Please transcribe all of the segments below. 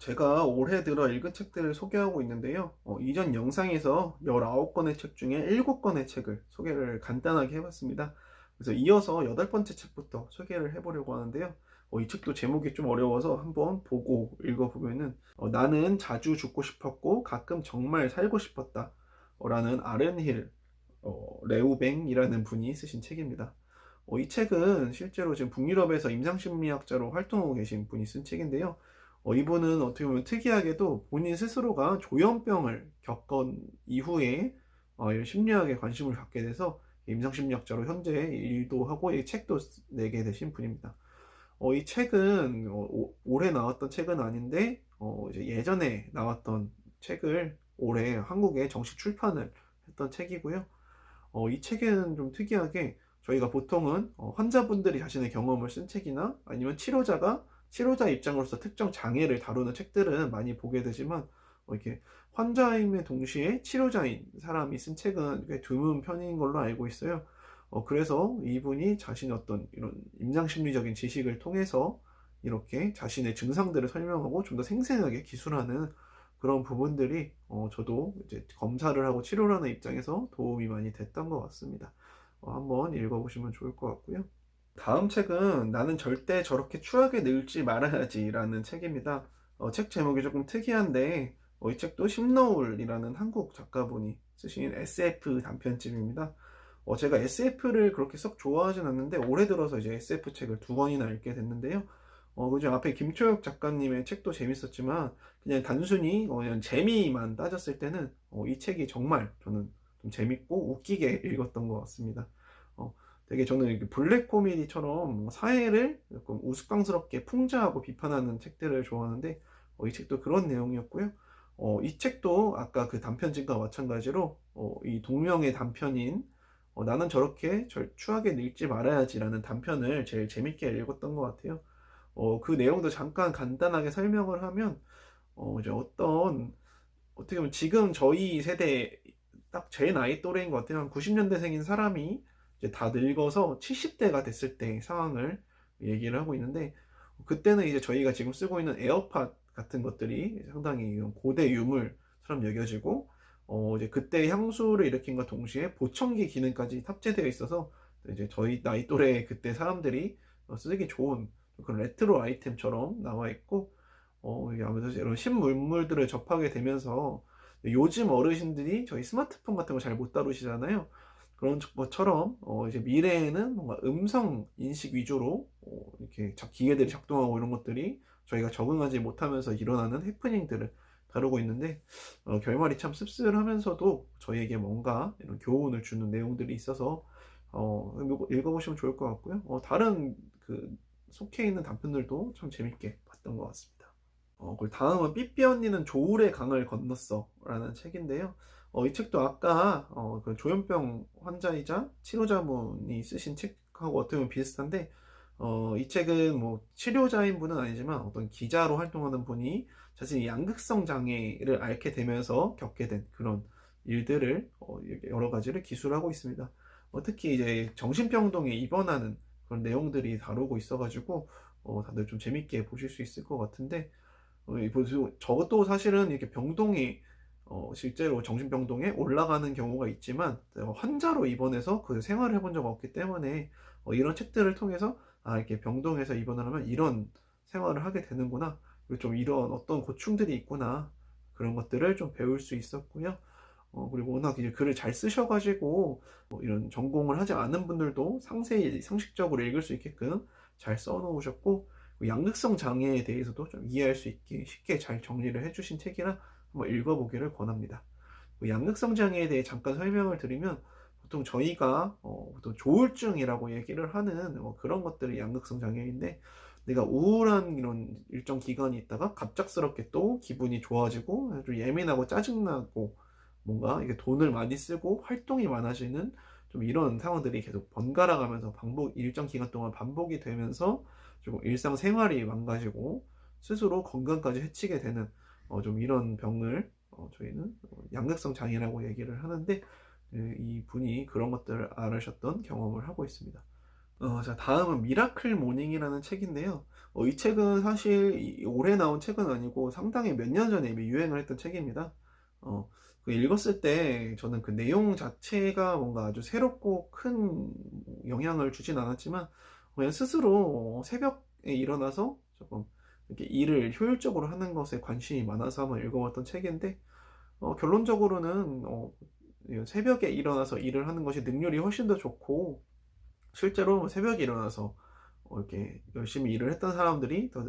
제가 올해 들어 읽은 책들을 소개하고 있는데요. 이전 영상에서 19권의 책 중에 7권의 책을 소개를 간단하게 해봤습니다. 그래서 이어서 8번째 책부터 소개를 해보려고 하는데요. 이 책도 제목이 좀 어려워서 한번 보고 읽어보면은 나는 자주 죽고 싶었고 가끔 정말 살고 싶었다 라는 아른힐 레우뱅이라는 분이 쓰신 책입니다. 이 책은 실제로 지금 북유럽에서 임상심리학자로 활동하고 계신 분이 쓴 책인데요. 이분은 어떻게 보면 특이하게도 본인 스스로가 조현병을 겪은 이후에 이런 심리학에 관심을 갖게 돼서 임상심리학자로 현재 일도 하고 이 책도 내게 되신 분입니다. 이 책은 올해 나왔던 책은 아닌데 이제 예전에 나왔던 책을 올해 한국에 정식 출판을 했던 책이고요. 이 책에는 좀 특이하게 저희가 보통은 환자분들이 자신의 경험을 쓴 책이나 아니면 치료자 입장으로서 특정 장애를 다루는 책들은 많이 보게 되지만 이렇게 환자임의 동시에 치료자인 사람이 쓴 책은 꽤 드문 편인 걸로 알고 있어요. 그래서 이분이 자신의 어떤 이런 임상심리적인 지식을 통해서 이렇게 자신의 증상들을 설명하고 좀 더 생생하게 기술하는 그런 부분들이 저도 이제 검사를 하고 치료를 하는 입장에서 도움이 많이 됐던 것 같습니다. 한번 읽어보시면 좋을 것 같고요. 다음 책은 나는 절대 저렇게 추하게 늙지 말아야지 라는 책입니다. 책 제목이 조금 특이한데 이 책도 심너울이라는 한국 작가분이 쓰신 SF 단편집입니다. 제가 SF를 그렇게 썩 좋아하진 않는데 올해 들어서 이제 SF 책을 2권이나 읽게 됐는데요. 그죠. 앞에 김초혁 작가님의 책도 재밌었지만 그냥 단순히 그냥 재미만 따졌을 때는 이 책이 정말 저는 좀 재밌고 웃기게 읽었던 것 같습니다. 되게 저는 이렇게 블랙 코미디처럼 사회를 조금 우스꽝스럽게 풍자하고 비판하는 책들을 좋아하는데 이 책도 그런 내용이었고요. 이 책도 아까 그 단편집과 마찬가지로 이 동명의 단편인 나는 저렇게 추하게 늙지 말아야지라는 단편을 제일 재밌게 읽었던 것 같아요. 그 내용도 잠깐 간단하게 설명을 하면 이제 어떻게 보면 지금 저희 세대 딱 제 나이 또래인 것 같아요. 한 90년대생인 사람이 이제 다 늙어서 70대가 됐을 때 상황을 얘기를 하고 있는데 그때는 이제 저희가 지금 쓰고 있는 에어팟 같은 것들이 상당히 고대 유물처럼 여겨지고 이제 그때 향수를 일으킨과 동시에 보청기 기능까지 탑재되어 있어서 이제 저희 나이 또래 그때 사람들이 쓰기 좋은 그런 레트로 아이템처럼 나와 있고 이게 아무래도 이런 신문물들을 접하게 되면서 요즘 어르신들이 저희 스마트폰 같은 거 잘 못 다루시잖아요. 그런 것처럼 이제 미래에는 뭔가 음성 인식 위주로 이렇게 기계들이 작동하고 이런 것들이 저희가 적응하지 못하면서 일어나는 해프닝들을 다루고 있는데 결말이 참 씁쓸하면서도 저희에게 뭔가 이런 교훈을 주는 내용들이 있어서 읽어보시면 좋을 것 같고요. 다른 그 속해 있는 단편들도 참 재밌게 봤던 것 같습니다. 그리고 다음은 삐삐 언니는 조울의 강을 건넜어 라는 책인데요. 이 책도 아까 그 조현병 환자이자 치료자분이 쓰신 책하고 어떻게 보면 비슷한데 이 책은 뭐 치료자인 분은 아니지만 어떤 기자로 활동하는 분이 자신이 양극성 장애를 앓게 되면서 겪게 된 그런 일들을 여러 가지를 기술하고 있습니다. 특히 이제 정신병동에 입원하는 그런 내용들이 다루고 있어가지고 다들 좀 재밌게 보실 수 있을 것 같은데 저것도 사실은 이렇게 병동이 실제로 정신병동에 올라가는 경우가 있지만 환자로 입원해서 그 생활을 해본 적 없기 때문에 이런 책들을 통해서 이렇게 병동에서 입원을 하면 이런 생활을 하게 되는구나, 그리고 좀 이런 어떤 고충들이 있구나, 그런 것들을 좀 배울 수 있었고요. 그리고 워낙 이제 글을 잘 쓰셔가지고 이런 전공을 하지 않은 분들도 상세히 상식적으로 읽을 수 있게끔 잘 써놓으셨고 양극성 장애에 대해서도 좀 이해할 수 있게 쉽게 잘 정리를 해주신 책이라 한번 읽어보기를 권합니다. 양극성 장애에 대해 잠깐 설명을 드리면 보통 저희가 보통 조울증이라고 얘기를 하는 그런 것들이 양극성 장애인데 내가 우울한 이런 일정 기간이 있다가 갑작스럽게 또 기분이 좋아지고 아주 예민하고 짜증나고 뭔가 이게 돈을 많이 쓰고 활동이 많아지는 좀 이런 상황들이 계속 번갈아 가면서 일정 기간 동안 반복이 되면서 좀 일상생활이 망가지고 스스로 건강까지 해치게 되는 좀 이런 병을 저희는 양극성 장애라고 얘기를 하는데 이 분이 그런 것들을 앓으셨던 경험을 하고 있습니다. 자, 다음은 미라클 모닝이라는 책인데요. 이 책은 사실 올해 나온 책은 아니고 상당히 몇 년 전에 이미 유행을 했던 책입니다. 어, 그 읽었을 때 저는 그 내용 자체가 뭔가 아주 새롭고 큰 영향을 주진 않았지만, 그냥 스스로 새벽에 일어나서 조금 이렇게 일을 효율적으로 하는 것에 관심이 많아서 한번 읽어봤던 책인데, 결론적으로는 새벽에 일어나서 일을 하는 것이 능률이 훨씬 더 좋고, 실제로 새벽에 일어나서 이렇게 열심히 일을 했던 사람들이 더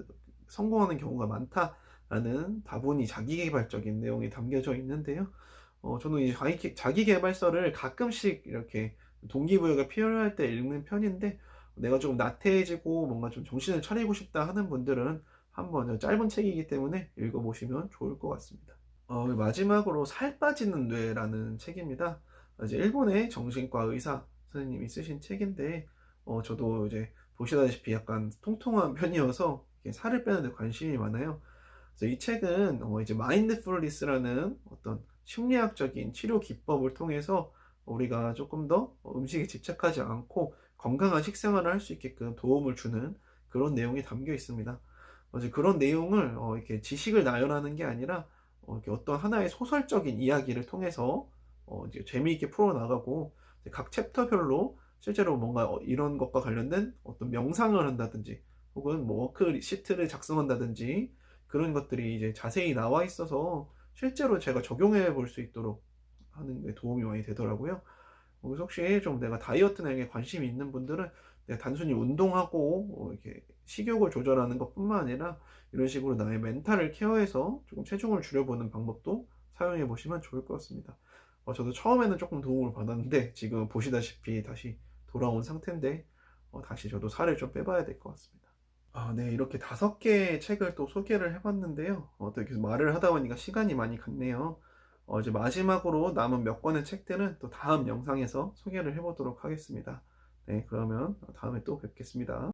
성공하는 경우가 많다라는 다분히 자기계발적인 내용이 담겨져 있는데요. 저는 이 자기계발서를 가끔씩 이렇게 동기부여가 필요할 때 읽는 편인데, 내가 조금 나태해지고 뭔가 좀 정신을 차리고 싶다 하는 분들은 한번 짧은 책이기 때문에 읽어보시면 좋을 것 같습니다. 마지막으로 살 빠지는 뇌라는 책입니다. 이제 일본의 정신과 의사 선생님이 쓰신 책인데, 저도 이제 보시다시피 약간 통통한 편이어서 이렇게 살을 빼는 데 관심이 많아요. 그래서 이 책은 이제 마인드풀니스라는 어떤 심리학적인 치료 기법을 통해서 우리가 조금 더 음식에 집착하지 않고 건강한 식생활을 할 수 있게끔 도움을 주는 그런 내용이 담겨 있습니다. 이제 그런 내용을 이렇게 지식을 나열하는 게 아니라 이렇게 어떤 하나의 소설적인 이야기를 통해서 이제 재미있게 풀어나가고, 각 챕터별로 실제로 뭔가 이런 것과 관련된 어떤 명상을 한다든지 혹은 뭐 워크시트를 작성한다든지 그런 것들이 이제 자세히 나와 있어서 실제로 제가 적용해 볼 수 있도록 하는 데 도움이 많이 되더라고요. 그래서 혹시 좀 내가 다이어트 내용에 관심이 있는 분들은 내가 단순히 운동하고 이렇게 식욕을 조절하는 것뿐만 아니라 이런 식으로 나의 멘탈을 케어해서 조금 체중을 줄여보는 방법도 사용해 보시면 좋을 것 같습니다. 저도 처음에는 조금 도움을 받았는데 지금 보시다시피 다시 돌아온 상태인데, 다시 저도 살을 좀 빼봐야 될 것 같습니다. 네, 이렇게 5개의 책을 또 소개를 해봤는데요. 또 이렇게 말을 하다 보니까 시간이 많이 갔네요. 이제 마지막으로 남은 몇 권의 책들은 또 다음 영상에서 소개를 해보도록 하겠습니다. 네, 그러면 다음에 또 뵙겠습니다.